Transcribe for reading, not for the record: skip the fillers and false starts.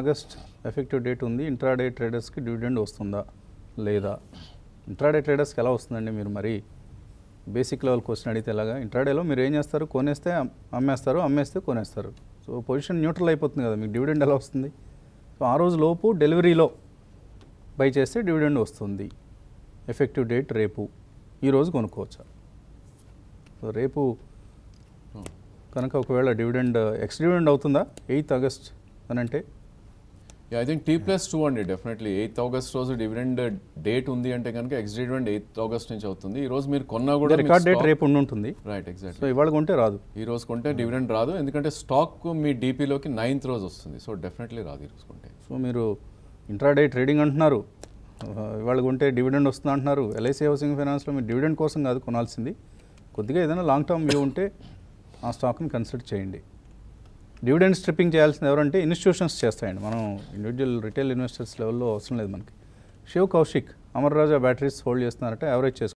August effective date ఉంది. Intraday ట్రేడర్స్కి dividend వస్తుందా లేదా? ఇంట్రాడే ట్రేడర్స్కి ఎలా వస్తుందండి? మీరు మరి బేసిక్ లెవెల్ క్వశ్చన్ అడిగితే ఎలాగా? ఇంట్రాడేలో మీరు ఏం చేస్తారు? కొనేస్తే అమ్మేస్తారు, అమ్మేస్తే కొనేస్తారు. సో పొజిషన్ న్యూట్రల్ అయిపోతుంది కదా, మీకు డివిడెండ్ ఎలా వస్తుంది? సో ఆ రోజు లోపు డెలివరీలో బై చేస్తే డివిడెండ్ వస్తుంది. ఎఫెక్టివ్ డేట్ రేపు, ఈరోజు కొనుక్కోవచ్చా? సో రేపు కనుక ఒకవేళ డివిడెండ్ ఎక్స్ డివిడెండ్ అవుతుందా 8th ఆగస్ట్ అని అంటే? ఐ థింక్ T+2 అండి. డెఫినెట్లీ 8th ఆగస్ట్ రోజు డివిడెండ్ డేట్ ఉంది అంటే కనుక ఎక్స్ డివిడెండ్ 8th ఆగస్ట్ నుంచి అవుతుంది. ఈ రోజు మీరు కొన్నా కూడా రికార్డ్ డేట్ రేపు ఉంటుంది. Right, exact. సో ఇవాళ కొంటే రాదు, ఈ రోజు కొంటే డివిడెండ్ రాదు, ఎందుకంటే స్టాక్ మీ డీపీలోకి 9th రోజు వస్తుంది. సో డెఫినెట్లీ రాదు ఈ రోజు కొంటే. సో మీరు ఇంట్రాడే ట్రేడింగ్ అంటున్నారు, ఇవాళ కొంటే డివిడెండ్ వస్తుంది అంటున్నారు. ఎల్ఐసి హౌసింగ్ ఫైనాన్స్లో మీరు డివిడెండ్ కోసం కాదు కొనాల్సింది, కొద్దిగా ఏదైనా లాంగ్ టర్మ్ వ్యూ ఉంటే ఆ స్టాక్ని కన్సిడర్ చేయండి. డివిడెండ్ స్ట్రిప్పింగ్ చేయాల్సింది ఎవరంటే ఇన్స్టిట్యూషన్స్ చేస్తాయండి, మనం ఇండివిజువల్ రిటైల్ ఇన్వెస్టర్స్ లెవెల్లో అవసరం లేదు మనకి. శివ్ కౌశిక్ అమర్ రాజా బ్యాటరీస్ హోల్డ్ చేస్తున్నారంటే యావరేజ్ చేసుకోండి.